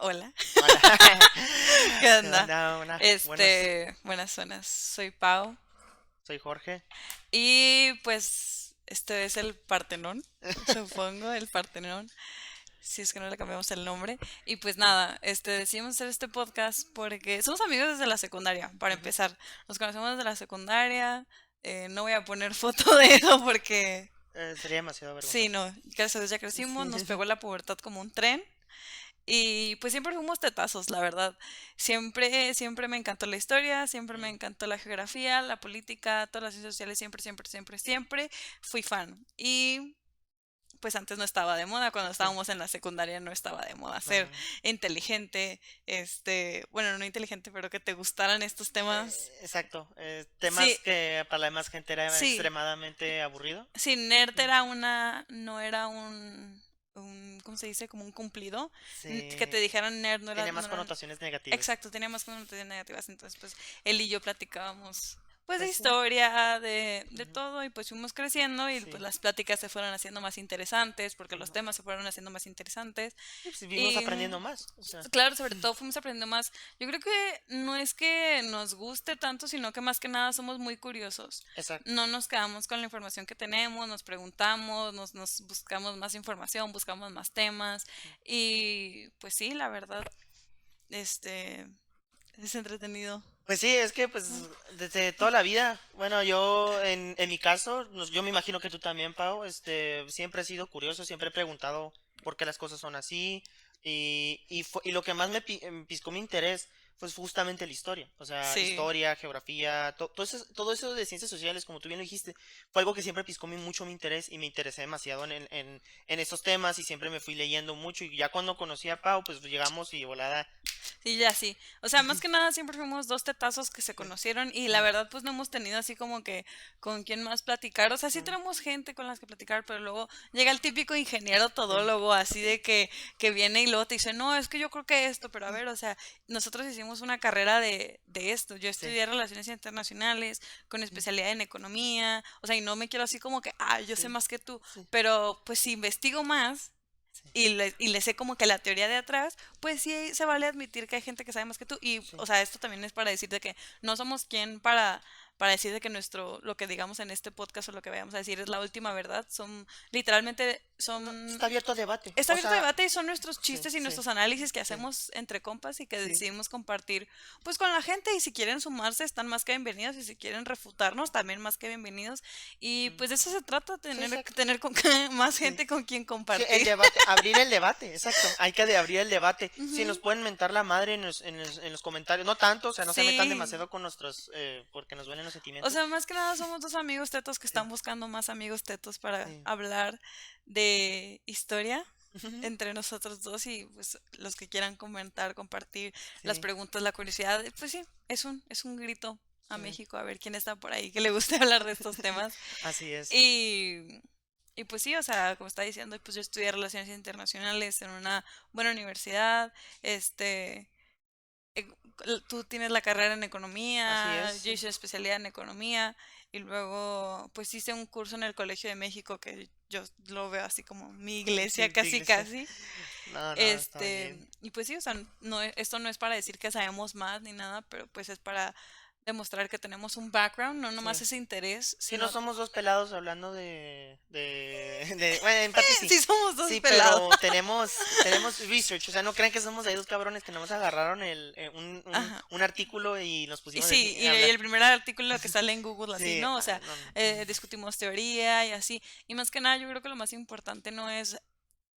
Hola, Hola. ¿qué ¿Qué onda? onda? Buenas. Buenas, soy Pau Soy Jorge. y pues este es el Partenón, supongo, el Partenón, si es que no le cambiamos el nombre. Y pues Sí. nada, decidimos hacer este podcast porque somos amigos desde la secundaria, para Ujú. empezar. Nos conocemos desde la secundaria, no voy a poner foto de eso porque Sería demasiado sí, vergonzoso. no, gracias a Dios ya crecimos, Sí. nos pegó la pubertad como un tren. Y pues siempre fuimos tetazos, la verdad. Siempre me encantó la historia, siempre me Mm. encantó la geografía, la política, todas las ciencias sociales, siempre fui fan. Y pues antes no estaba de moda, cuando Sí. estábamos en la secundaria no estaba de moda ser No. inteligente, bueno, no inteligente, pero que te gustaran estos temas. Exacto. Sí, Temas que para la demás gente era sí, extremadamente aburrido. sí, nerd Mm. era no era ¿cómo se dice? Como un cumplido. Que te Sí. dijeran nerd Tiene no más era. connotaciones negativas. Exacto, teníamos connotaciones negativas, entonces pues él y yo platicábamos pues de Pues sí. historia, de Ujú. todo y pues fuimos creciendo y pues Sí. las pláticas se fueron haciendo más interesantes porque los Ujú. temas se fueron haciendo más interesantes Y pues vimos y aprendiendo más. O sea. claro, sobre todo fuimos aprendiendo más. Yo creo que no es que nos guste tanto, sino que más que nada somos muy curiosos. Exacto. No nos quedamos con la información que tenemos, nos preguntamos, nos buscamos más información, buscamos más temas y pues sí, la verdad, este es entretenido. Pues sí, es que pues desde toda la vida, bueno, yo en mi caso, yo me imagino que tú también, Pau, siempre he sido curioso, siempre he preguntado por qué las cosas son así y lo que más piscó mi interés fue justamente la historia, o sea, Sí. historia, geografía, todo eso de ciencias sociales, como tú bien lo dijiste, fue algo que siempre piscó mucho mi interés y me interesé demasiado en estos temas y siempre me fui leyendo mucho y ya cuando conocí a Pau, pues llegamos y de volada. Sí, ya sí. O sea, más que nada siempre fuimos dos tetazos que se conocieron y la verdad pues no hemos tenido así como que con quién más platicar. O sea, sí Mm. tenemos gente con las que platicar, pero luego llega el típico ingeniero Sí. todólogo así de que viene y luego te dice, no, es que yo creo que esto, pero a ver, o sea, nosotros hicimos una carrera de esto. Yo Sí. estudié relaciones internacionales con Mm. especialidad en economía. O sea, y no me quiero así como que, yo sé Sí. más que tú, Sí. pero pues si investigo más Sí. y le sé como que la teoría de atrás, pues sí se vale admitir que hay gente que sabe más que tú. Y, Sí. o sea, esto también es para decirte que no somos quien para decir de que lo que digamos en este podcast o lo que vayamos a decir es la última verdad. Literalmente, No, está abierto a debate. está O abierto a sea, debate y son nuestros sí, chistes y sí, nuestros análisis que sí, hacemos entre compas y que sí. decidimos compartir pues con la gente y si quieren sumarse están más que bienvenidos y si quieren refutarnos también más que bienvenidos y Mm. pues de eso se trata, Sí, exacto. tener más Sí. gente con quien Sí, el compartir. debate, abrir el debate, exacto. Hay que abrir el debate. Si nos Ujú. pueden mentar la madre en los comentarios, no tanto, o sea, no se metan Sí, demasiado con nuestros, porque nos duelen los o sentimientos. sea, más que nada somos dos amigos tetos que Sí, están buscando más amigos tetos para sí. hablar de historia Ujú. entre nosotros dos y pues los que quieran comentar, compartir las Sí, preguntas, la curiosidad, pues sí, es un grito a sí. México a ver quién está por ahí que le guste hablar de estos temas. Así es. Y, y pues sí, o sea, como está diciendo, pues yo estudié relaciones internacionales en una buena universidad, este eh, tú tienes la carrera en Así economía, es. yo hice especialidad en economía y luego pues hice un curso en el Colegio de México que yo lo veo así como mi iglesia Sí, tu casi iglesia. casi. No, no, está bien. Y pues sí, o sea, esto no es para decir que sabemos más ni nada, pero pues es para demostrar que tenemos un background, no nomás Sí. ese interés, Sí, no sino somos dos pelados hablando bueno, en parte sí. sí somos dos Sí, pelados. pero tenemos research, o sea, no crean que somos ahí dos cabrones que nomás agarraron Ajá. un artículo y nos Y pusimos sí, a y hablar. el primer artículo que sale en Google así, Sí, ¿no? O sea, no, no. discutimos teoría y así. Y más que nada, yo creo que lo más importante no es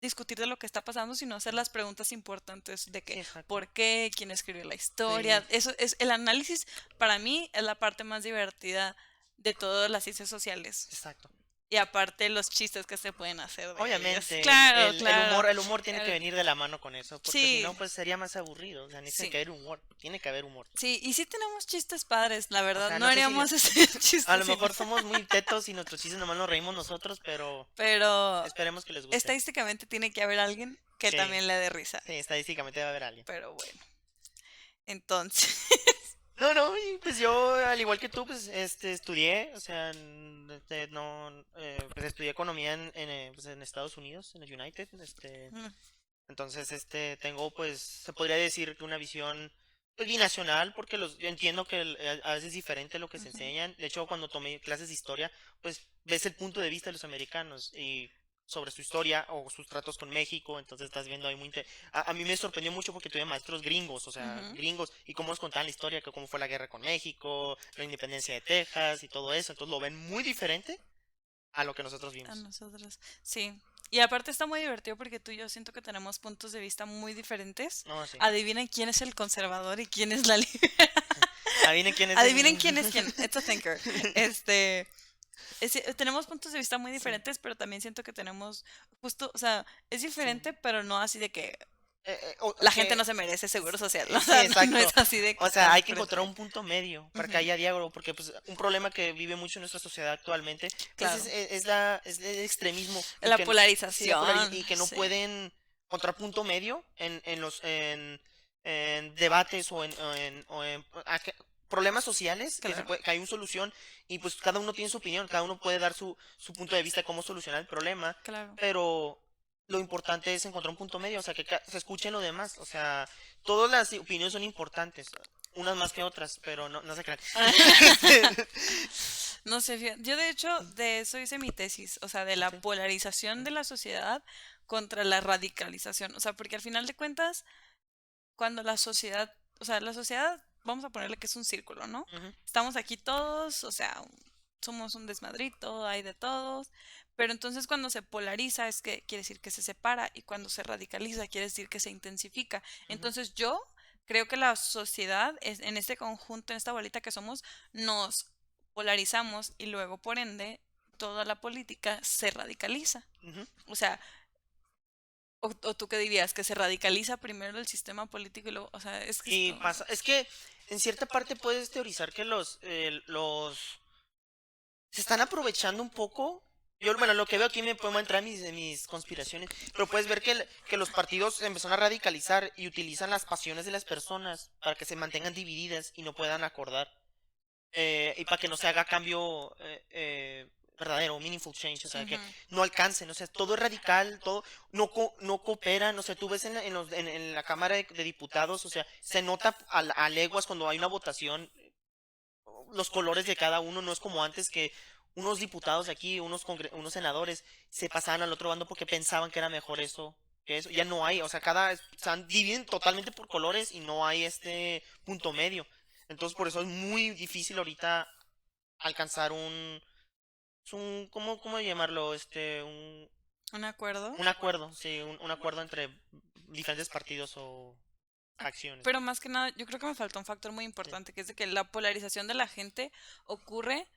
discutir de lo que está pasando, sino hacer las preguntas importantes de Sí, que, exacto. ¿por qué? ¿Quién escribió la Sí, historia? Eso es el análisis, para mí, es la parte más divertida de todas las ciencias sociales. exacto. Y aparte los chistes que se pueden hacer de ellas. Obviamente, Claro, humor, claro. el humor tiene que El- venir de la mano con eso, porque si no, sí, pues sería más aburrido. O sea, necesita sí. que haber humor, tiene que haber humor. Sí, y sí tenemos chistes padres, la O verdad. sea, No no sé si haríamos ese a chiste lo sin mejor somos muy tetos y nuestros chistes nomás nos reímos nosotros, pero pero esperemos que les guste. estadísticamente tiene que haber alguien que Sí, también le dé risa. sí, estadísticamente va a haber alguien. Pero bueno, entonces, No, no, y pues yo, al igual que tú, pues, estudié, o sea, no, pues estudié economía pues, en Estados Unidos, en el United, mm, Entonces, tengo, pues, se podría decir que una visión pues, binacional, porque yo entiendo que a veces es diferente lo que se Ujú. enseñan. De hecho, cuando tomé clases de historia, pues, ves el punto de vista de los americanos y sobre su historia o sus tratos con México, entonces estás viendo ahí a mí me sorprendió mucho porque tuve maestros gringos, o sea, Ujú. gringos, y cómo nos contaban la historia, que cómo fue la guerra con México, la independencia de Texas y todo eso, entonces lo ven muy diferente a lo que nosotros A vimos. nosotros, sí. Y aparte está muy divertido porque tú y yo siento que tenemos puntos de vista muy diferentes. No, sí. Adivinen quién es el conservador y quién es la libre. Adivinen quién es Adivinen el... quién es quién. It's a thinker. Este, tenemos puntos de vista muy Sí. diferentes, pero también siento que tenemos justo, o sea, es Sí. diferente, pero no así de que O la gente que no se merece seguro social. O sí, sea, no es exacto. así de que O sea, tan hay que encontrar diferente. un punto medio para que Ujú. haya diálogo, porque pues un problema que vive mucho nuestra sociedad actualmente, pues Claro. es el extremismo y La que sí, polarización, y que no sí. pueden encontrar punto medio en debates o en problemas sociales Claro, que hay una solución y pues cada uno tiene su opinión, cada uno puede dar su punto de vista de cómo solucionar el problema, claro. pero lo importante es encontrar un punto medio, o sea, que se escuchen lo demás, o sea, todas las opiniones son importantes, unas más que otras, pero no se crean. No sé, yo de hecho de eso hice mi tesis, o sea, de la Sí, polarización de la sociedad contra la radicalización, o sea, porque al final de cuentas, cuando la sociedad, o sea, la sociedad, vamos a ponerle que es un círculo, ¿no? ujú, Estamos aquí todos, o sea, somos un desmadrito, hay de todos, pero entonces cuando se polariza es que quiere decir que se separa y cuando se radicaliza quiere decir que se intensifica. ujú. Entonces yo creo que la sociedad, en este conjunto, en esta bolita que somos, nos polarizamos y luego por ende toda la política se radicaliza. Ujú. O sea, o tú qué dirías, que se radicaliza primero el sistema político y luego, o sea, es que Y esto, pasa, es que en cierta parte puedes teorizar que los se están aprovechando un poco. Yo, bueno, lo que veo aquí me puedo entrar en mis conspiraciones, pero puedes ver que los partidos se empezaron a radicalizar y utilizan las pasiones de las personas para que se mantengan divididas y no puedan acordar. Y para que no se haga cambio verdadero, meaningful change, o sea, que ujú, no alcancen, o sea, todo es radical, todo no cooperan, o sea, tú ves en la Cámara de Diputados, o sea, se nota a leguas cuando hay una votación los colores de cada uno, no es como antes que unos diputados de aquí, unos senadores se pasaban al otro bando porque pensaban que era mejor eso que eso. Ya no hay, o sea, dividen totalmente por colores y no hay este punto medio. Entonces por eso es muy difícil ahorita alcanzar ¿cómo llamarlo? un acuerdo. Un acuerdo, sí, un acuerdo entre diferentes partidos o facciones. Pero más que nada, yo creo que me faltó un factor muy Sí, importante, que es de que la polarización de la gente ocurre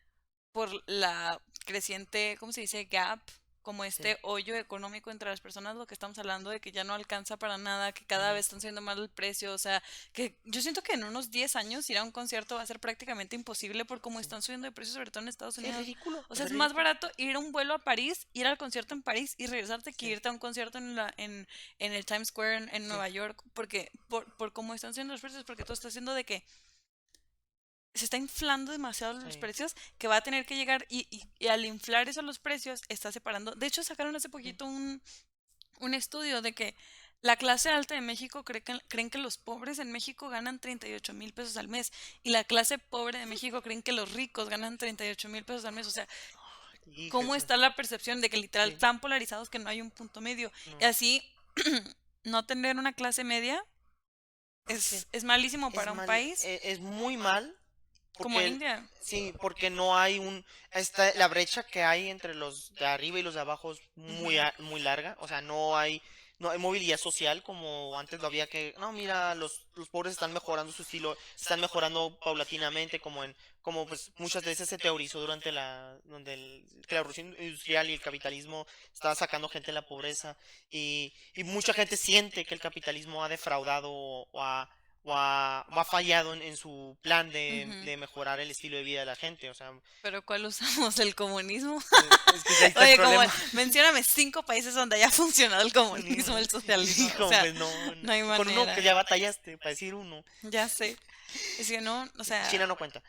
por la creciente, ¿cómo se dice? Gap, como sí. este hoyo económico entre las personas, lo que estamos hablando de que ya no alcanza para nada, que cada Ujú, vez están subiendo más el precio, o sea, que yo siento que en unos 10 años ir a un concierto va a ser prácticamente imposible por cómo sí. están subiendo de precios, sobre todo en Estados Sí, es Unidos. ridículo, O sea, es es más ridículo. barato ir a un vuelo a París, ir al concierto en París y regresarte que Sí, irte a un concierto en el Times Square en sí. Nueva York, porque por cómo están subiendo los precios, porque todo está haciendo de que se está inflando demasiado los Sí. precios que va a tener que llegar y al inflar eso los precios está separando. De hecho, sacaron hace Ujú. poquito un estudio de que la clase alta de México creen que los pobres en México ganan 38,000 pesos al mes y la clase pobre de México creen que los ricos ganan 38,000 pesos al mes. O sea, Hijo de ¿cómo su- está la percepción de que literal Sí, tan polarizados que no hay un punto medio? Y no. así, no tener una clase media Sí. es malísimo Es para un mal, país es muy mal como porque India. sí, porque no hay la brecha que hay entre los de arriba y los de abajo es Ujú. muy larga, o sea, no hay movilidad social como antes lo había que, no, mira, los pobres están mejorando su estilo, están mejorando paulatinamente como pues muchas veces se teorizó durante que la revolución industrial y el capitalismo estaba sacando gente de la pobreza y mucha gente siente que el capitalismo ha defraudado o ha fallado en su plan Ujú. de mejorar el estilo de vida de la gente. O sea, Pero ¿cuál usamos? ¿El comunismo? es que ahí está el Oye, como problema. mencióname 5 países donde haya funcionado el comunismo, el socialismo. O Hijo, sea, pues no, no hay con uno que manera. ya batallaste, para decir uno. Ya sé. Es que no, o sea, China no cuenta.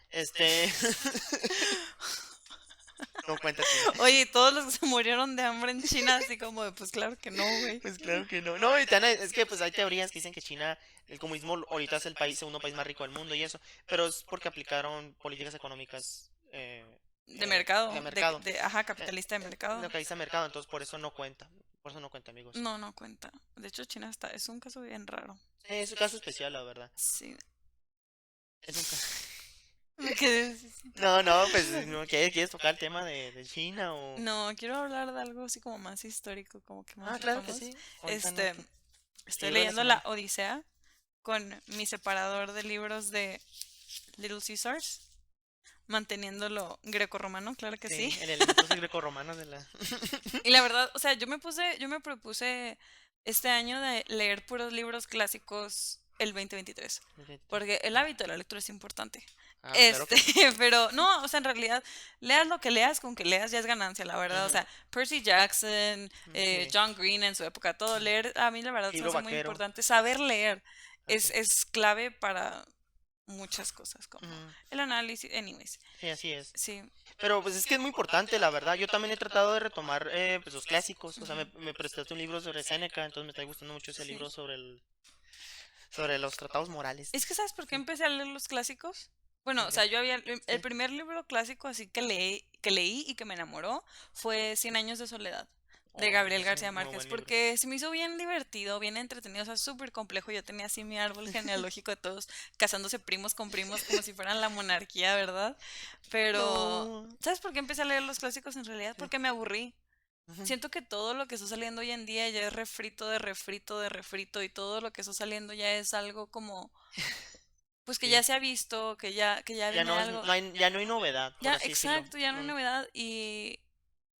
No cuenta China. Oye, todos los que se murieron de hambre en China, así como de, pues claro que no, güey. Pues claro que no. No, es que pues hay teorías que dicen que China, el comunismo ahorita es el país, segundo país más rico del mundo y eso, pero es porque aplicaron políticas económicas De de mercado, mercado, ajá, eh, capitalista de mercado. lo que dice mercado, entonces por eso no cuenta. Por eso no cuenta, amigos. No, no cuenta. De hecho, China es un caso bien raro. Es un caso especial, la verdad. Sí. Es un caso. Me quedé así. No, no, pues no quieres tocar el tema de China o. No, quiero hablar de algo así como más histórico, como que más Ah, claro que sepamos. sí. Ahorita no. Este, estoy Libro de la leyendo la semana. Odisea con mi separador de libros de Little Caesars, manteniéndolo grecorromano, claro que sí. Sí, el elementos grecorromanos de la. Y la verdad, o sea, yo me propuse este año de leer puros libros clásicos el 2023, porque el hábito de la lectura es importante. Ah, claro que sí. Pero no, o sea, en realidad, leas lo que leas, con que leas ya es ganancia, la verdad. O Ujú, sea, Percy Jackson, sí. John Green en su época, todo leer, a mí la verdad se me Libro hace muy vaquero. importante. Saber leer Ok. es clave para muchas cosas, como Ujú, el análisis, anyways. sí, así es. Sí. Pero pues es que es muy importante, la verdad. Yo también he tratado de retomar pues, los clásicos. O sea, Ujú, me prestaste un libro sobre Séneca, entonces me está gustando mucho ese sí. libro sobre los tratados morales. Es que, ¿sabes por qué Sí. empecé a leer los clásicos? Bueno, o Ok, sea, yo había, el sí. primer libro clásico así que leí y que me enamoró fue Cien años de soledad, de Oh, Gabriel es un García muy Márquez, buen libro. porque se me hizo bien divertido, bien entretenido, o sea, súper complejo. Yo tenía así mi árbol genealógico de todos casándose primos con primos como si fueran la monarquía, ¿verdad? Pero, No. ¿sabes por qué empecé a leer los clásicos en realidad? Sí. Porque me aburrí. Ujú, Siento que todo lo que está saliendo hoy en día ya es refrito de refrito de refrito y todo lo que está saliendo ya es algo como pues que ya sí. se ha visto, que ya Ya viene no es, algo. ya no hay novedad, por Ya, así decirlo. exacto, ya no hay No, novedad y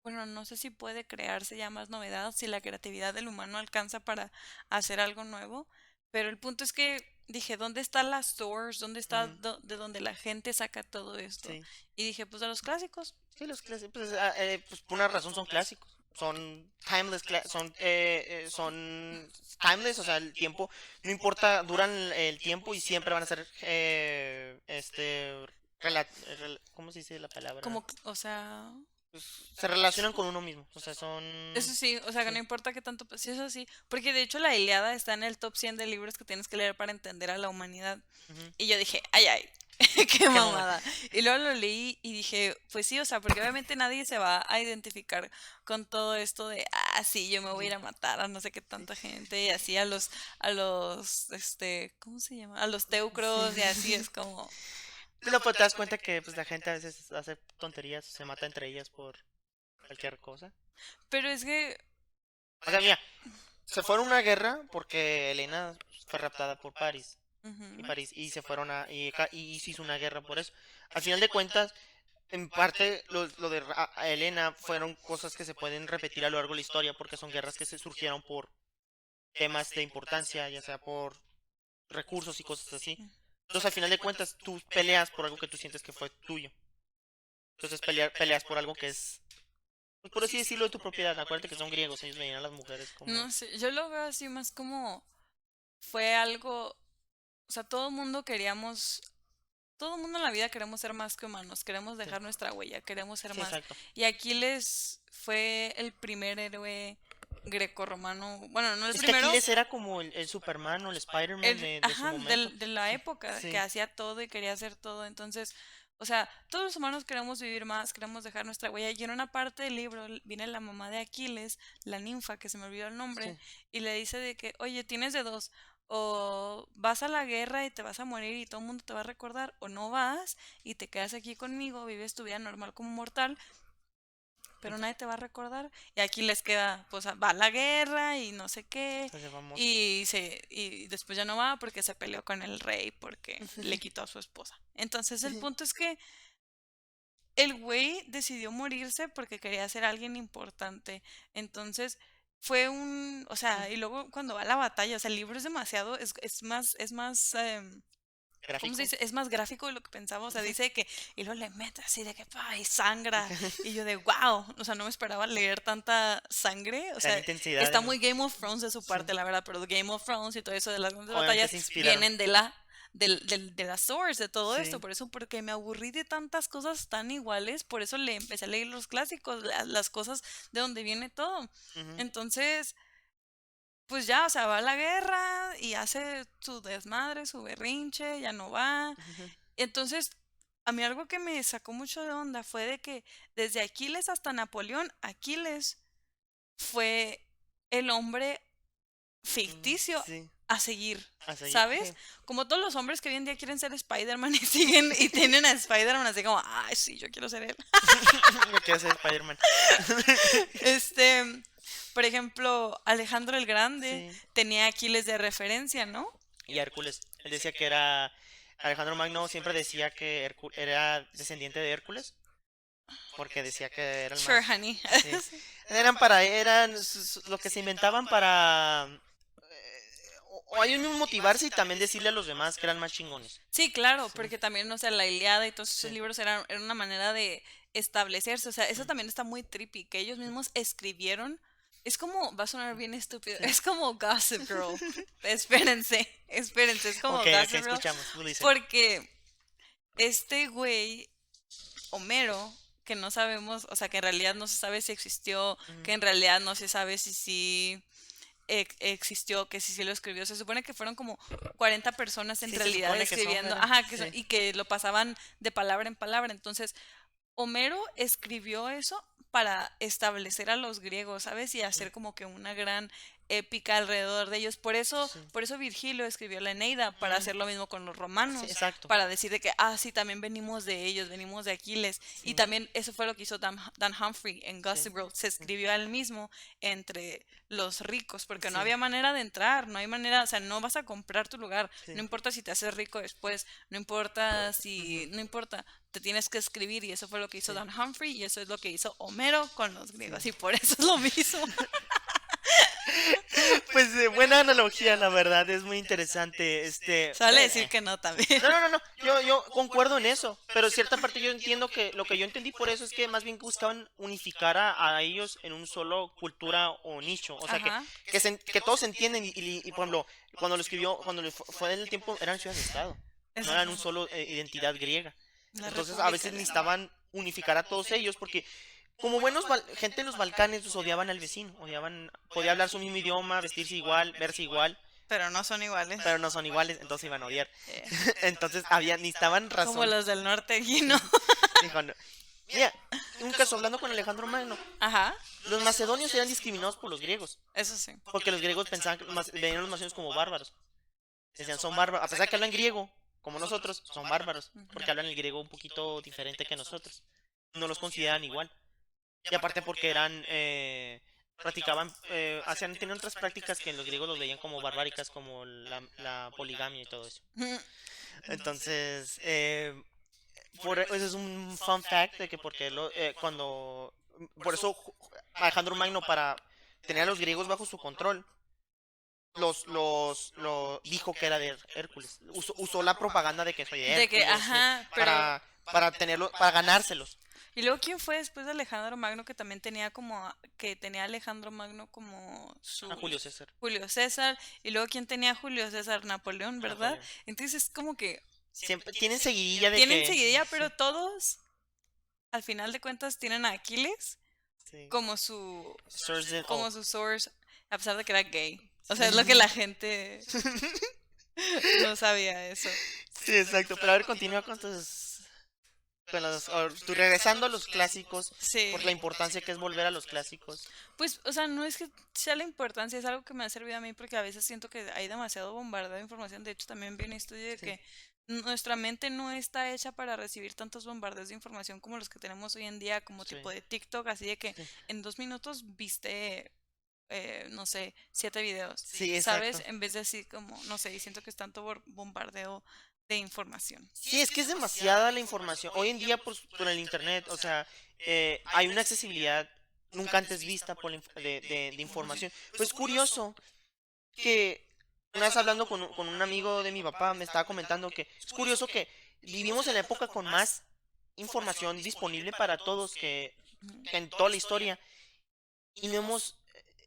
bueno, no sé si puede crearse ya más novedad, si la creatividad del humano alcanza para hacer algo nuevo, pero el punto es que dije, ¿dónde están las source? ¿Dónde está ujú, de donde la gente saca todo esto? sí. Y dije, pues de los clásicos. Sí, los clásicos, pues, pues por una razón son clásicos. Son timeless, son timeless, o sea, el tiempo, no importa, duran el tiempo y siempre van a ser, ¿cómo se dice la palabra? Como, o sea, Pues, se relacionan con uno mismo, o sea, eso sí, o sea, que no sí, importa qué tanto, pues sí, eso sí, porque de hecho la Ilíada está en el top 100 de libros que tienes que leer para entender a la humanidad. ujú. Y yo dije, ay, ay, qué Qué mamá. mamada. Y luego lo leí y dije, pues sí, o sea, porque obviamente nadie se va a identificar con todo esto de, ah, sí, yo me voy a ir Sí, a matar a no sé qué sí, tanta gente, y así ¿cómo se llama? A los sí, teucros, y sí, así sí. es como, No, pues te das cuenta que pues la gente a veces hace tonterías, se mata entre ellas por cualquier cosa. pero es que, O sea, mira, se fueron a una guerra porque Elena fue raptada por Paris. Y ujú, París y se fueron y se hizo una guerra por eso. Al final de cuentas, en parte lo de a Elena fueron cosas que se pueden repetir a lo largo de la historia porque son guerras que se surgieron por temas de importancia, ya sea por recursos y cosas así. Entonces, al final de cuentas, tú peleas por algo que tú sientes que fue tuyo. Entonces, peleas por algo que es, pues, por así decirlo, de tu propiedad. Acuérdate que son griegos, ellos veían a las mujeres como. no sé, yo lo veo así más como, fue algo, o sea, todo el mundo en la vida queremos ser más que humanos, queremos Sí, dejar nuestra huella, queremos ser sí, más. exacto. Y Aquiles fue el primer héroe grecorromano, bueno, no el Es que primero, Aquiles era como el Superman o el Spider-Man de su ajá, momento. de la Sí, época, que sí. hacía todo y quería hacer todo. Entonces, o sea, todos los humanos queremos vivir más, queremos dejar nuestra huella. Y en una parte del libro viene la mamá de Aquiles, la ninfa, que se me olvidó el nombre, Sí, y le dice de que, oye, tienes de dos. O vas a la guerra y te vas a morir y todo el mundo te va a recordar, o no vas y te quedas aquí conmigo, vives tu vida normal como mortal, pero nadie te va a recordar. Y aquí les queda, pues va a la guerra y no sé qué. se hace famoso. Y después ya no va porque se peleó con el rey porque le quitó a su esposa. Entonces el punto es que el güey decidió morirse porque quería ser alguien importante. Entonces fue o sea, y luego cuando va a la batalla, o sea, el libro es demasiado, es más, ¿cómo se Gráfico. dice? Es más gráfico de lo que pensaba, o sea, dice que, y luego le mete así de que, pa, y sangra, y yo de, wow, o sea, no me esperaba leer tanta sangre, o Gran sea, intensidad está en. muy Game of Thrones de su Sí. parte, la verdad, pero Game of Thrones y todo eso de las grandes Obviamente batallas se inspiraron. vienen de la source, de todo esto. Sí. Por eso, porque me aburrí de tantas cosas tan iguales, por eso le empecé a leer los clásicos, las cosas de donde viene todo. Ujú, Entonces, pues ya, o sea, va a la guerra y hace su desmadre, su berrinche, ya no va. ujú, Entonces, a mí algo que me sacó mucho de onda fue de que desde Aquiles hasta Napoleón, Aquiles fue el hombre ficticio sí, a seguir, a seguir. ¿sabes? Sí. Como todos los hombres que hoy en día quieren ser Spider-Man y siguen y tienen a Spider-Man así como, ay, sí, yo quiero ser él. Yo quiero ser Spider-Man. Este, por ejemplo, Alejandro el Grande Sí. tenía a Aquiles de referencia, ¿no? Y Hércules. Él decía que era. Alejandro Magno siempre decía que era descendiente de Hércules. Porque decía que era el Sure, más. honey. Sí. Eran lo que se inventaban para. O a ellos mismos motivarse y también decirle a los demás que eran más chingones. Sí, claro, Sí, porque también, o sea, la Ilíada y todos esos sí, libros era una manera de establecerse, o sea, eso mm, también está muy trippy, que ellos sí, mismos escribieron, es como, va a sonar bien estúpido, sí. es como Gossip Girl, espérense, espérense, es como Ok, ok, Gossip Girl, escuchamos. Tú dices. porque este güey, Homero, que no sabemos, o sea, que en realidad no se sabe si existió, Ujú. que en realidad no se sabe si sí existió, que sí, sí lo escribió. Se supone que fueron como 40 personas en Sí, se realidad supone que son, escribiendo, ¿verdad? ajá, Sí. y que lo pasaban de palabra en palabra. Entonces, Homero escribió eso para establecer a los griegos, ¿sabes? Y Mm, hacer como que una gran épica alrededor de ellos. sí. Por eso Virgilio escribió la Eneida, para Mm, hacer lo mismo con los sí, romanos, exacto. para decir de que, ah, sí, también venimos de ellos, venimos de Aquiles. Y Sí, también eso fue lo que hizo Dan Humphrey en sí, Gossip Girl. Se sí, escribió a él mismo entre los ricos, porque no sí, había manera de entrar, no hay manera, o sea, no vas a comprar tu lugar, no sí. importa si te haces rico después, no importa Ujú, si, no importa, te tienes que escribir y eso fue lo que hizo sí, Dan Humphrey y eso es lo que hizo Homero con los sí. griegos y por eso es lo mismo. Pues buena analogía, la verdad, es muy interesante. Se vale decir que no también. No, no, no, no, yo concuerdo en eso, pero cierta parte yo entiendo que lo que yo entendí por eso es que más bien buscaban unificar a ellos en un solo cultura o nicho, o sea Ajá. que todos se entienden por ejemplo, cuando lo escribió, cuando fue en el tiempo eran ciudades de estado, no eran un Exacto. solo identidad griega, La entonces a República veces Alemana. necesitaban unificar a todos ellos porque como buenos gente de los Balcanes pues odiaban al vecino, podía hablar su mismo idioma, vestirse igual, verse igual, Pero no son iguales. pero no son iguales, entonces iban a odiar. Eh, Entonces necesitaban Como razón. los del norte aquí, ¿no? Sí. Dijo, no. Mira, un caso hablando con Alejandro Magno, Ajá. los macedonios eran discriminados por los griegos, Eso sí. porque los griegos pensaban que veían a los macedonios como bárbaros. Decían, son bárbaros, a pesar que hablan griego, como nosotros, son bárbaros, porque hablan el griego un poquito diferente que nosotros. No los consideran igual. Y aparte porque practicaban, tenían otras prácticas que los griegos los veían como barbáricas, como la poligamia y todo eso. Ujú. Entonces, eso es un fun fact de que porque por eso Alejandro Magno para tener a los griegos bajo su control, dijo que era de Hércules. Usó la propaganda de que soy de De que, Hércules ajá, pero... para ganárselos. Y luego, ¿quién fue después de Alejandro Magno que también tenía como, que tenía Alejandro Magno como A Julio sus... César. Julio César, y luego quién tenía a Julio César, Napoleón, ¿verdad? Napoleón. Entonces es como que Siempre tienen seguidilla de tienen que. seguidilla, Sí, pero todos, al final de cuentas, tienen a Aquiles sí. como su, Source como su source, a pesar de que era gay. O sea, es lo que Sí. la gente no sabía eso. Sí, exacto. Pero a ver, continúa con tú regresando a los clásicos, Sí. por la importancia que es volver a los clásicos. Pues, o sea, no es que sea la importancia, es algo que me ha servido a mí porque a veces siento que hay demasiado bombardeo de información. De hecho, también vi un estudio de Sí, que nuestra mente no está hecha para recibir tantos bombardeos de información como los que tenemos hoy en día, como sí, tipo de TikTok, así de que sí. en 2 minutos viste, no sé, 7 videos, Sí, ¿sabes? exacto. En vez de así como, no sé, y siento que es tanto bombardeo de información. Sí, es que es demasiada la información. Hoy en día, pues, por el internet, o sea, hay una accesibilidad nunca antes vista de información. Pues curioso que una vez hablando con un amigo de mi papá, me estaba comentando que es curioso que vivimos en la época con más información disponible para todos Ujú. que en toda la historia y no hemos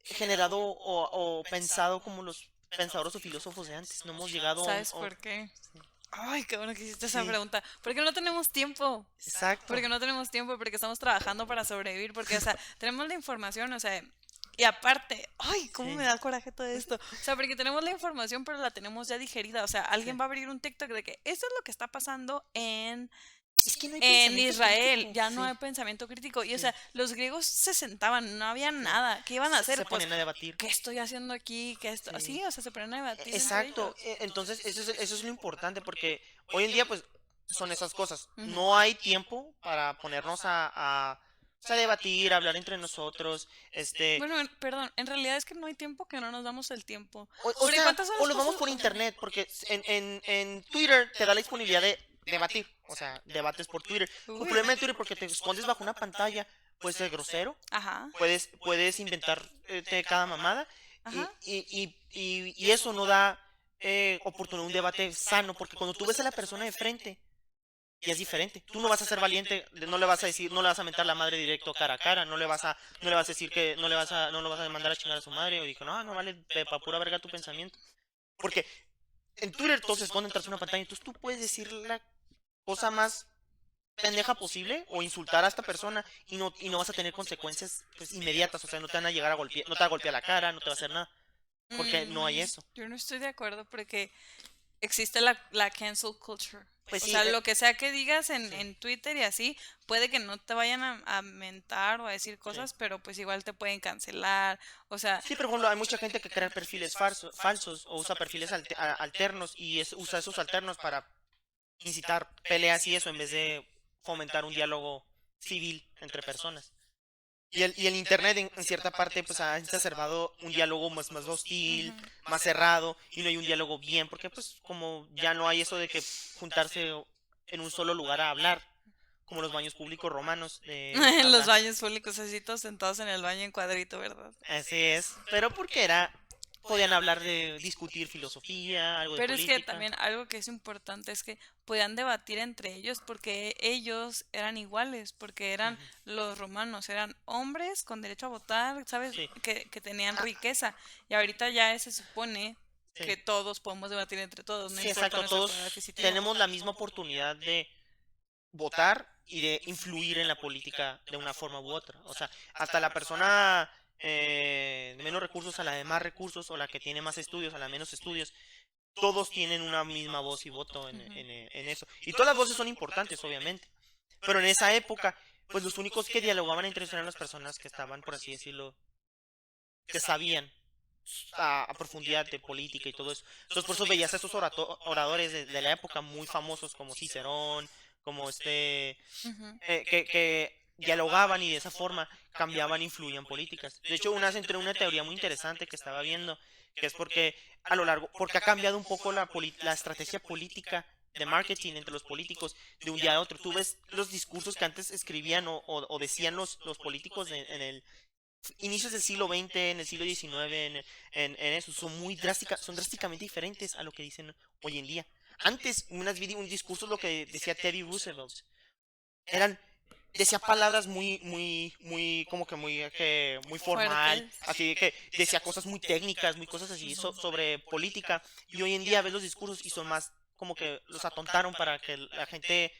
generado o pensado como los pensadores o filósofos de antes. No hemos llegado a un... ¿Sabes por qué? sí. Ay, qué bueno que hiciste esa Sí, pregunta. Porque no tenemos tiempo. exacto. Porque no tenemos tiempo, porque estamos trabajando para sobrevivir, porque, o sea, tenemos la información, o sea, y aparte, ay, cómo me Sí, da coraje todo esto. O sea, porque tenemos la información, pero la tenemos ya digerida. O sea, sí. alguien va a abrir un TikTok de que esto es lo que está pasando Es que no hay en pensamiento Israel. crítico. Ya no Sí, hay pensamiento crítico. Y, o sí, sea, los griegos se sentaban, no había sí. nada. ¿Qué iban a hacer? Se Pues, ponen a debatir. ¿qué estoy haciendo aquí? ¿Qué esto? Sí. Así, o sea, se ponen a debatir entre Exacto. ellos. Entonces, eso es lo importante porque hoy en día, pues, son esas cosas. Ujú. No hay tiempo para ponernos o sea, debatir, hablar entre nosotros, Bueno, perdón, en realidad es que no hay tiempo que no nos damos el tiempo. o Porque sea, ¿cuántas son o las los vamos cosas? por internet, porque en Twitter te da la disponibilidad de debatir, o sea, debates por Twitter. El Uy. problema de Twitter porque te escondes bajo una pantalla, puede ser grosero, Ajá, puedes inventar cada mamada ajá. y eso no da oportunidad a un debate sano, porque cuando tú ves a la persona de frente, y es diferente. Tú no vas a ser valiente, no le vas a decir, no le vas a mentar la madre directo cara a cara, no le vas a decir que no lo vas a mandar a chingar a su madre, o dijo, no, no vale, pa pura verga tu pensamiento. Porque en Twitter todos se esconden tras una pantalla, entonces tú puedes decir la cosa más pendeja posible o insultar a esta persona y no vas a tener consecuencias pues inmediatas, o sea, no te van a llegar a golpear, no te va a golpear la cara, no te va a hacer nada, porque no hay eso. Yo no estoy de acuerdo porque existe la cancel culture. Pues O sí, sea, lo que sea que digas sí, en Twitter y así, puede que no te vayan a mentar o a decir sí. cosas, pero pues igual te pueden cancelar. O sea, Sí, pero por ejemplo, hay mucha gente que crea perfiles falsos o usa perfiles alternos y usa esos alternos para incitar peleas y eso en vez de fomentar un diálogo civil entre personas. Y el internet en cierta parte pues ha exacerbado un diálogo más hostil, ujú. más cerrado y no hay un diálogo bien porque pues como ya no hay eso de que juntarse en un solo lugar a hablar, como los baños públicos romanos de En los hablar. baños públicos, así todos sentados en el baño en cuadrito, ¿verdad? Así es, pero porque podían hablar de discutir filosofía, algo de Pero es que política. también algo que es importante es que podían debatir entre ellos porque ellos eran iguales, porque eran Ujú. los romanos, eran hombres con derecho a votar, ¿sabes? Sí, Que tenían ah, riqueza. Y ahorita ya se supone sí, que todos podemos debatir entre todos, no sí, importa exacto. nuestro poder Todos adquisitivo. tenemos la misma oportunidad de votar y de influir en la política de una forma u otra. O sea, hasta la persona de menos recursos a la de más recursos o la que tiene más estudios a la de menos estudios, todos tienen una misma voz y voto Ujú. en eso. Y todas las voces son importantes, obviamente. Pero en esa época, pues los únicos que dialogaban entre ellos eran las personas que estaban, por así decirlo, que sabían a profundidad de política y todo eso. Entonces por eso veías a estos oradores de la época muy famosos como Cicerón, como Ujú. que dialogaban y de esa forma cambiaban, influían políticas. De hecho, entré una teoría muy interesante que estaba viendo, que es porque porque ha cambiado un poco la estrategia política de marketing entre los políticos de un día a otro. Tú ves los discursos que antes escribían o decían los políticos en el inicios del siglo XX, en el siglo XIX, en eso, son drásticamente diferentes a lo que dicen hoy en día. Antes, un discurso lo que decía Teddy Roosevelt, eran, decía palabras como que muy formal, Fuertes. así que decía cosas muy técnicas, muy cosas así sobre política, y hoy en día ves los discursos y son más como que los atontaron para que la gente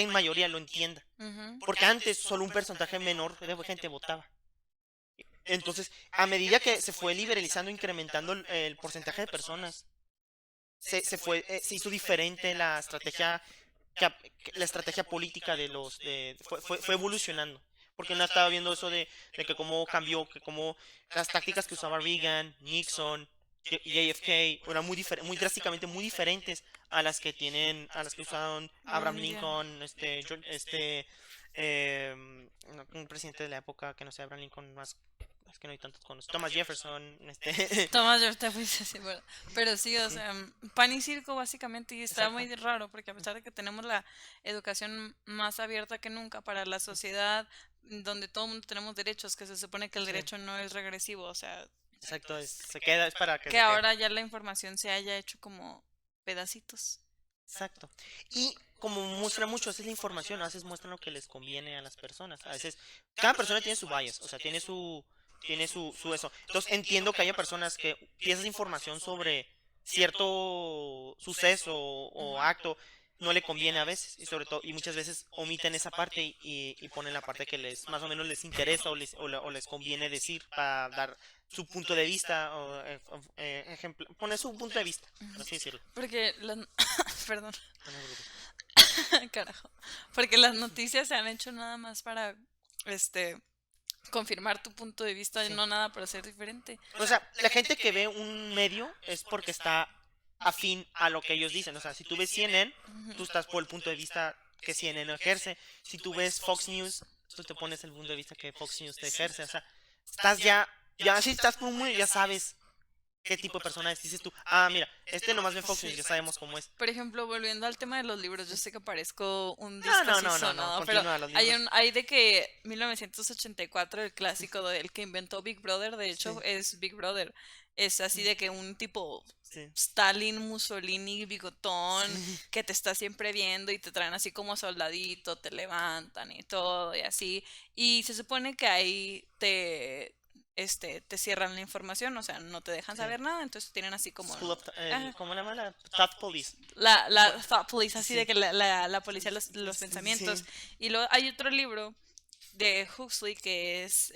en mayoría lo entienda. Ujú. Porque antes solo un porcentaje menor de gente votaba. Entonces, a medida que se fue liberalizando, incrementando el porcentaje de personas, se hizo diferente la estrategia política fue evolucionando. Porque no estaba viendo eso de que cómo cambió, que cómo las tácticas que usaba Reagan, Nixon, JFK eran muy drásticamente muy diferentes a las que usaron Hoy Abraham en día. Lincoln, un presidente de la época que no sea Abraham Lincoln, más, es que no hay tantos conocidos, Thomas Jefferson, Tomás, yo te fuiste así, ¿verdad? Pero sí, o sí, sea, pan y circo básicamente, y está exacto, muy raro porque a pesar de que tenemos la educación más abierta que nunca para la sociedad, donde todo el mundo tenemos derechos, que se supone que el sí, derecho no es regresivo, o sea, exacto, es para que que se quede. ahora ya la información se haya hecho como pedacitos. Exacto. Y como muestra mucho, esa es la información, a veces muestran lo que les conviene a las personas. A veces, cada persona tiene su bias, o sea, tiene su eso. Entonces entiendo que haya personas que piezas de información cierto suceso o acto no le conviene a veces y sobre todo y muchas veces omiten esa parte y ponen la parte que les más o menos les interesa o les conviene decir para dar su punto de vista o poner su punto de vista, por así decirlo. Porque las... Perdón, No te preocupes. carajo. Porque las noticias se han hecho nada más para, este, confirmar tu punto de vista y Sí. no nada para ser diferente. O sea, la gente que ve un medio es porque está afín a lo que ellos dicen. O sea, si tú ves CNN, tú estás por el punto de vista que CNN ejerce. Si tú ves Fox News, tú te pones el punto de vista que Fox News te ejerce. O sea, estás ya si estás por un medio, ya sabes qué tipo de persona es. Dices tú, ah, mira, este nomás ve Fox News, ya sabemos cómo es. Por ejemplo, volviendo al tema de los libros, yo sé que parezco un No, disco no, así no, no, no, sonado, pero continúa los hay libros. hay de que 1984, el clásico del que inventó Big Brother, de hecho Sí, es Big Brother, es así de que un tipo sí, Stalin, Mussolini, bigotón, sí. que te está siempre viendo y te traen así como soldadito, te levantan y todo y así. Y se supone que ahí te cierran la información, o sea, no te dejan Sí. saber nada, entonces tienen así como... School of, ajá, ¿cómo se llama? La Thought Police. la Bueno, thought police, así de sí, que la policía de los pensamientos. sí. Y luego hay otro libro de Huxley que es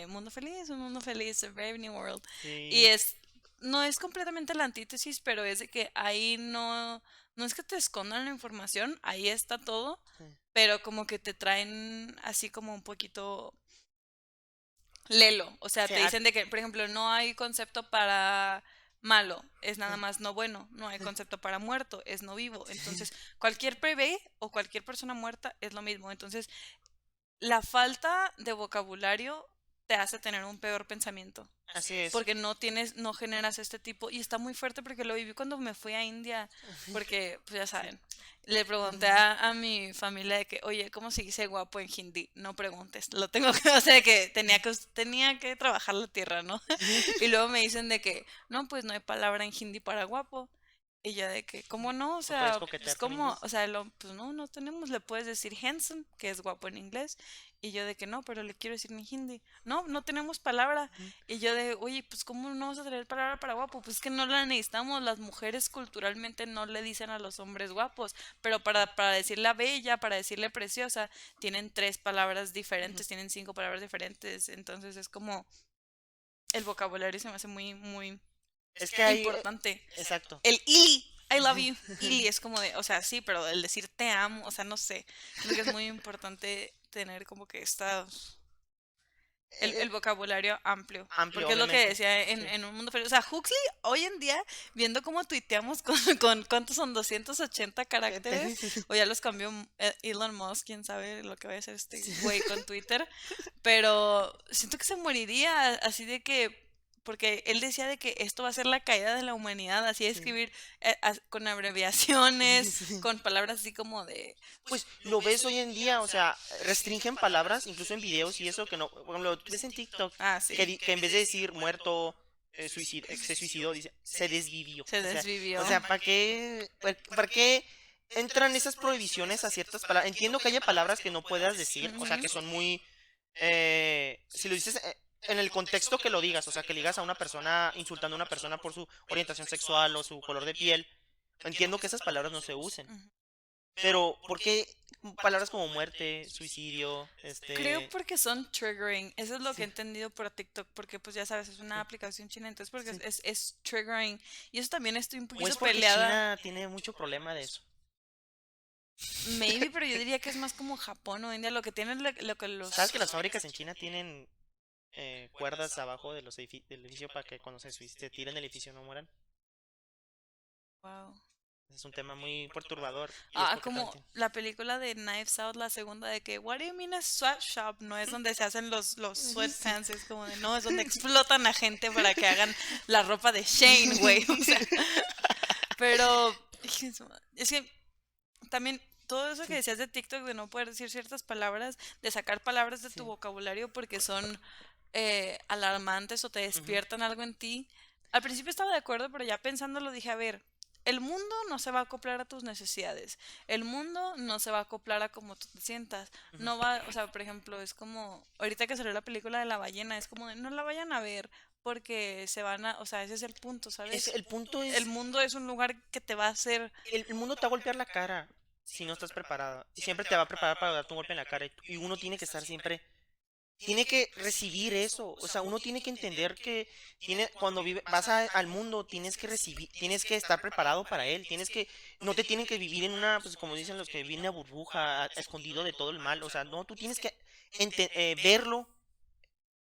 Mundo feliz. Un mundo feliz, A Brave New World. Y Sí. es, no es completamente la antítesis, pero es de que ahí no es que te escondan la información, ahí está todo, Sí. pero como que te traen así como un poquito lelo. O sea, Sí, te dicen de que, por ejemplo, no hay concepto para malo, es nada más no bueno. No hay concepto para muerto, es no vivo. Entonces, cualquier bebé o cualquier persona muerta es lo mismo. Entonces, la falta de vocabulario te hace tener un peor pensamiento. así es. Porque no generas este tipo. Y está muy fuerte porque lo viví cuando me fui a India. Porque, pues ya Sí. saben, le pregunté a mi familia de que, oye, ¿cómo se dice guapo en hindi? No preguntes. Lo tengo que, o sea, que tenía que trabajar la tierra, ¿no? Y luego me dicen de que, no, pues no hay palabra en hindi para guapo. Y ya de que, ¿cómo no? O ¿No puedes sea, es coquetear con como, inglés? o sea, pues no, no tenemos, le puedes decir handsome, que es guapo en inglés, y yo de que no, pero le quiero decir en hindi. No, no tenemos palabra. Ujú. Y yo de, oye, pues ¿cómo no vamos a tener palabra para guapo? Pues es que no la necesitamos, las mujeres culturalmente no le dicen a los hombres guapos, pero para decirle bella, para decirle preciosa, tienen tres palabras Ujú. diferentes, tienen cinco palabras diferentes, entonces es como, el vocabulario se me hace muy, muy Es que hay, importante. exacto. El ili, I love you, ili es como de, o sea, sí, pero el decir te amo, o sea, no sé. Creo que es muy importante tener como que el Eh, vocabulario amplio. amplio, Porque es lo que obviamente. decía Sí. en un mundo feliz. O sea, Huxley, hoy en día, viendo cómo tuiteamos con ¿cuántos son? 280 caracteres. O ya los cambió Elon Musk, quién sabe lo que vaya a hacer este Sí. güey con Twitter. Pero siento que se moriría así de que... Porque él decía de que esto va a ser la caída de la humanidad, así de Sí. escribir con abreviaciones, Sí. con palabras así como de... Pues lo ves hoy en día, o sea, restringen palabras, incluso en videos y eso que no, por ejemplo, tú ves en TikTok Ah, sí. que en vez de decir muerto, se suicidó, dice, se desvivió. Se O desvivió. sea, para qué entran esas prohibiciones a ciertas palabras? Entiendo que haya palabras que no puedas decir, o sea, Ujú. que son muy, si lo dices en el contexto que lo digas, o sea, que le digas a una persona, insultando a una persona por su orientación sexual o su color de piel, entiendo que esas palabras no se usen. Ujú. Pero, ¿por qué palabras como muerte, suicidio, Creo porque son triggering. Eso es lo que he sí, entendido por TikTok, porque pues ya sabes, es una sí, aplicación china, entonces porque sí. es triggering. Y eso también estoy un O es poquito porque peleada. China tiene mucho problema de eso. Maybe, pero yo diría que es más como Japón o India, lo que tienen, lo que ¿Sabes los... que las fábricas en China tienen cuerdas abajo de del edificio para que cuando se tiren del edificio no mueran? Wow. Es un tema muy perturbador y es Ah, porque también como tienen. la película de Knives Out, la segunda de que, what do you mean a sweatshop? No es donde se hacen los Sí. sweatpants, es como de, no, es donde explotan a gente para que hagan la ropa de Shane, güey. O sea, pero es que también todo eso que Sí. decías de TikTok de no poder decir ciertas palabras, de sacar palabras de tu Sí. vocabulario porque son alarmantes o te Ujú. despiertan algo en ti. Al principio estaba de acuerdo, pero ya pensándolo dije, a ver, el mundo no se va a acoplar a tus necesidades. El mundo no se va a acoplar a cómo tú te sientas. Ujú. No va, o sea, por ejemplo, es como, ahorita que salió la película de la ballena, es como de, no la vayan a ver porque se van a, o sea, ese es el punto, ¿sabes? El punto El es, mundo es un lugar que te va a hacer, el mundo te va a golpear la cara si no estás preparada. Y siempre te va a preparar para darte un golpe en la cara. Y uno tiene que estar siempre, tiene que recibir eso. O sea, uno tiene que entender que cuando vas al mundo, tienes que recibir, tienes que estar preparado para él. No te tienen que vivir en una, pues como dicen los que viven en una burbuja, escondido de todo el mal. O sea, no, tú tienes que verlo.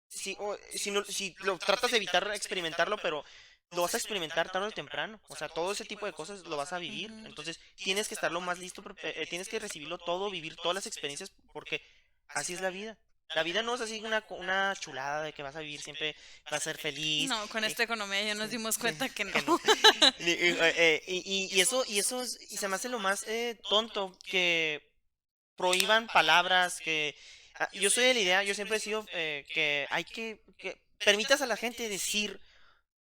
Si lo tratas de evitar experimentarlo, pero lo vas a experimentar tarde o temprano. O sea, todo ese tipo de cosas lo vas a vivir. ujú. Entonces, tienes que estar lo más listo, tienes que recibirlo todo, vivir todas las experiencias, porque así es la vida. La vida no es así una chulada de que vas a vivir siempre, vas a ser feliz. No, con esta economía ya nos Sí, dimos sí, cuenta que no. que no. Y se me hace lo más tonto que prohíban palabras yo soy de la idea, yo siempre he sido que hay que permitas a la gente decir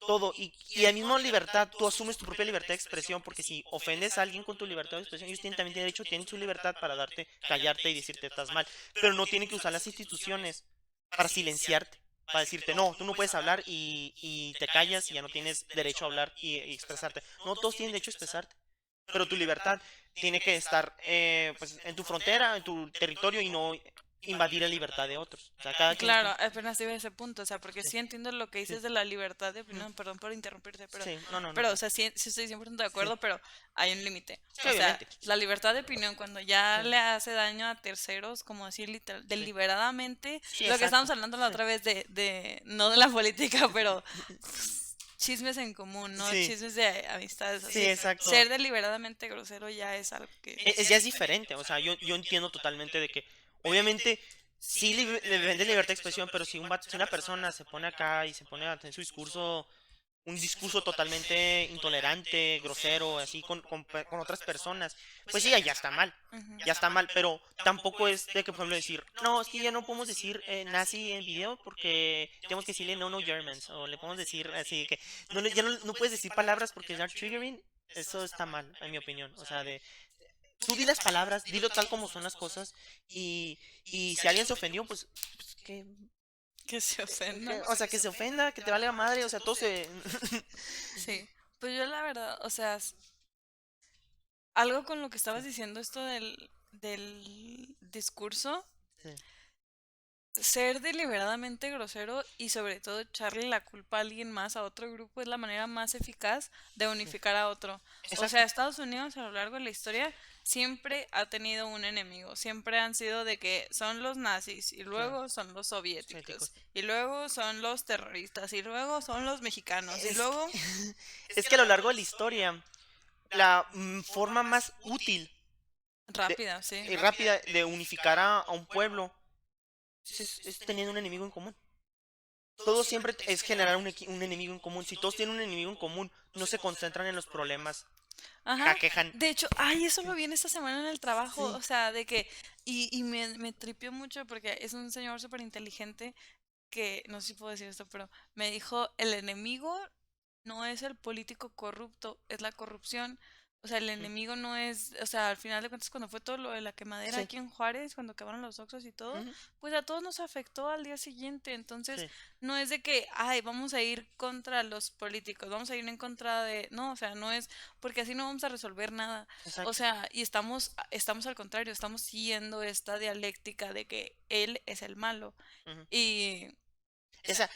todo y al mismo libertad, tú asumes tu propia libertad de expresión, porque si ofendes a alguien con tu libertad de expresión, ellos tienen también derecho, tienen su libertad para callarte y decirte estás mal, pero no tienen que usar las instituciones para silenciarte, para decirte no, tú no puedes hablar y te callas y ya no tienes derecho a hablar y expresarte. No todos tienen derecho a expresarte, pero tu libertad tiene que estar pues, en tu frontera, en tu territorio y no invadir la libertad de otros. O sea, cada quien Claro, tiene... apenas iba a ese punto, o sea, porque Sí, sí entiendo lo que sí, dices de la libertad de ujú, opinión, perdón por interrumpirte, sí, no, no, no, pero, o claro. sea, sí, sí estoy 100% de Sí, acuerdo, pero hay un límite. sí, O sea, obviamente. la libertad de opinión cuando ya Sí, le hace daño a terceros, como decir literal, sí, deliberadamente, sí, lo que estábamos exacto. hablando la Sí, otra vez no de la política, pero chismes en común, ¿no? sí, Chismes de amistades, sí, así. exacto. Ser deliberadamente grosero ya es algo que... Ya es diferente, o sea, yo entiendo totalmente de que, obviamente, sí le vende libertad de expresión, pero si una persona se pone acá y se pone a tener su discurso, un discurso totalmente intolerante, grosero, así con otras personas, pues sí, ya está mal, Ujú. ya está mal, pero tampoco es de que, por ejemplo, decir, no, es que ya no podemos decir nazi en video porque tenemos que decirle no, no Germans, o le podemos decir así que, ya no puedes decir palabras porque es triggering, eso está mal, en mi opinión, o sea, tú di las palabras, dilo tal como son las cosas y si alguien se ofendió, pues Que se ofendan. o sea, que se ofenda, que te valga madre, o sea, todo se... Sí, pues yo la verdad, o sea, algo con lo que estabas diciendo esto del discurso, Sí, ser deliberadamente grosero y sobre todo echarle la culpa a alguien más, a otro grupo, es la manera más eficaz de sí, unificar a otro. O sea, exacto. Estados Unidos a lo largo de la historia siempre ha tenido un enemigo, siempre han sido de que son los nazis y Sí, luego son los soviéticos soviéticos. y luego son los terroristas y luego son los mexicanos y Es, luego es que a lo largo de la historia, la forma más útil de- rápida, sí. y rápida de unificar a un pueblo es teniendo un enemigo en común. Todo siempre es generar un enemigo en común. Si todos tienen un enemigo en común, no se concentran en los problemas, Ajá. aquejan. De hecho, ay, eso lo vi en esta semana en el trabajo, Sí, o sea, de que, y me tripió mucho porque es un señor súper inteligente que, no sé si puedo decir esto, pero me dijo, el enemigo no es el político corrupto, es la corrupción. O sea, el mm, enemigo no es, o sea, al final de cuentas, cuando fue todo lo de la quemadera sí, aquí en Juárez, cuando acabaron los Oxxos y todo, ujú, pues a todos nos afectó al día siguiente. Entonces, sí, no es de que, ay, vamos a ir contra los políticos, vamos a ir en contra de, no, o sea, no es, porque así no vamos a resolver nada. O exacto. sea, y estamos al contrario, estamos siguiendo esta dialéctica de que él es el malo. Ujú. Y O sea,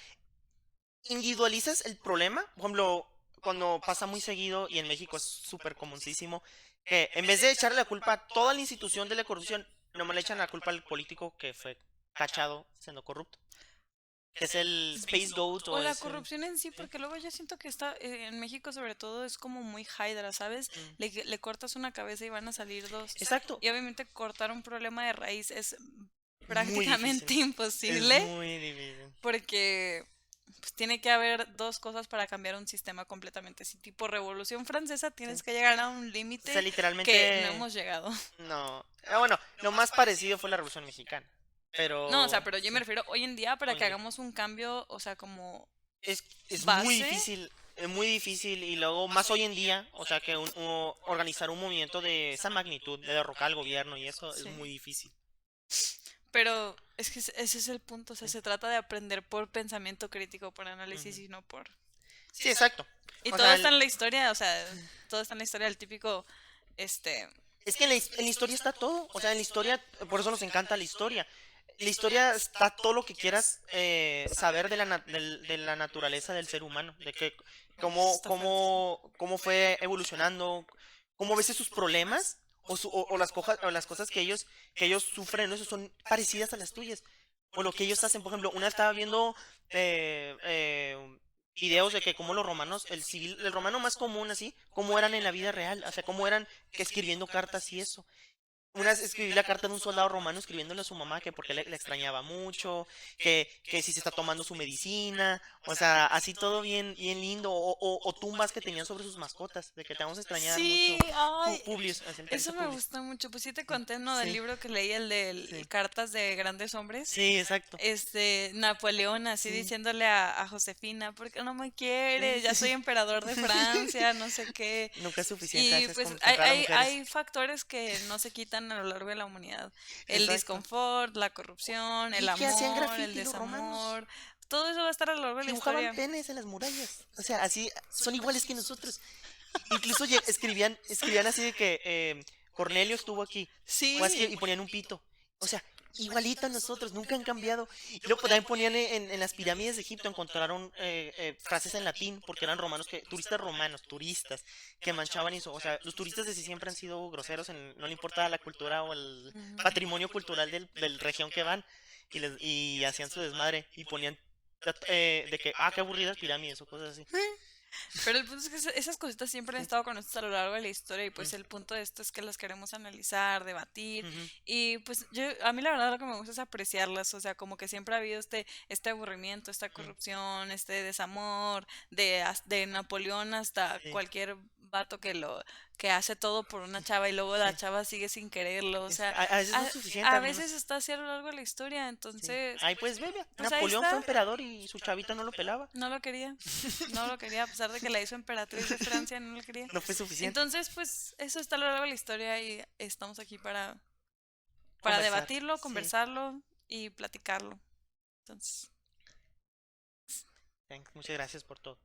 individualizas el problema. Por ejemplo, cuando pasa muy seguido, y en México es súper comuncísimo, que en vez de echarle la culpa a toda la institución de la corrupción, nomás le echan la culpa al político que fue cachado siendo corrupto. Que es el Space Goat o o la es el... corrupción en sí, Sí. porque luego yo siento que está, en México sobre todo es como muy Hydra, ¿sabes? Mm. Le cortas una cabeza y van a salir dos. Exacto. Y obviamente cortar un problema de raíz es Muy prácticamente difícil. Es imposible muy difícil. porque pues, tiene que haber dos cosas para cambiar un sistema completamente. Si tipo Revolución Francesa Sí. tienes que llegar a un O sea, límite que no literalmente... hemos llegado. No. Bueno, lo más parecido fue la Revolución Mexicana. No, o sea, Pero... pero yo me Sí. refiero hoy en día para Hoy que en día. hagamos un cambio, o sea, como Es muy base. difícil, es muy difícil y luego más hoy en día, o sea que organizar un movimiento de esa magnitud, de derrocar al gobierno y eso es Sí. muy difícil. Pero es que ese es el punto, o sea, se trata de aprender por pensamiento crítico, por análisis Ujú. y no por... Sí, exacto. Y O todo sea, está en la historia, o sea, todo está en la historia del típico, este... es que en la historia está todo. O sea, en la historia, por eso nos encanta la historia. La historia está todo lo que quieras saber de de la naturaleza del ser humano, de que Está fuerte. cómo fue evolucionando, cómo a veces sus problemas o o las cosas que ellos sufren, ¿no? Eso son parecidas a las tuyas. O lo que ellos hacen, por ejemplo, una estaba viendo eh, eh, videos de que como los romanos, el romano más común así, cómo eran en la vida real, o sea, cómo eran que escribiendo cartas y eso. Una vez escribí la carta de un soldado romano escribiéndole a su mamá que porque le extrañaba mucho, que si se está tomando su medicina, o sea, así todo bien, bien lindo, o tumbas que tenían sobre sus mascotas, de que te vamos a extrañar Sí, mucho. ay, Publius, así el eso perrito me Publius. gusta mucho. Pues sí te Sí, conté, ¿no? Del sí, libro que leí, el de sí, Cartas de Grandes Hombres. sí, exacto. Napoleón así Sí, diciéndole a Josefina, ¿por qué no me quiere? Ya sí. soy emperador de Francia, no sé qué. Nunca es suficiente, a Y veces pues con todas las mujeres. hay factores que no se quitan a lo largo de la humanidad. El Exacto. disconfort, la corrupción, el Oye, ¿qué hacían amor, el graffiti los romanos? desamor. Todo eso va a estar a lo largo de la Dibujaban historia. penes en las murallas. O sea, así son iguales que nosotros. Incluso escribían así de que Cornelio estuvo aquí. O así, Sí. y ponían un pito. O sea, igualito a nosotros, nunca han cambiado. Y luego también ponían en las pirámides de Egipto, encontraron frases en latín, porque eran romanos, turistas romanos, turistas, que manchaban eso. O sea, los turistas desde siempre han sido groseros, no le importa la cultura o el Ujú. patrimonio cultural del región que van. Y hacían su desmadre y ponían de que, qué aburridas pirámides o cosas así. Pero el punto es que esas cositas siempre han Sí. estado con nosotros a lo largo de la historia y Mm, pues el punto de esto es que las queremos analizar, debatir ujú, y pues a mí la verdad lo que me gusta es apreciarlas, o sea, como que siempre ha habido este aburrimiento, esta mm, corrupción, este desamor, de Napoleón hasta sí, cualquier vato que hace todo por una chava y luego la sí. chava sigue sin quererlo, o sea, A veces no es suficiente, a amigos. veces está así a lo largo de la historia, Sí. entonces, Ay, pues, bebé. pues ahí Napoleón fue está. emperador y su chavita no lo pelaba. No lo quería. No lo quería, a pesar de que la hizo emperatriz de Francia, no lo quería. No fue suficiente. Entonces, pues, eso está a lo largo de la historia y estamos aquí para Conversar. debatirlo, Sí. conversarlo y platicarlo. Entonces, Muchas gracias por todo.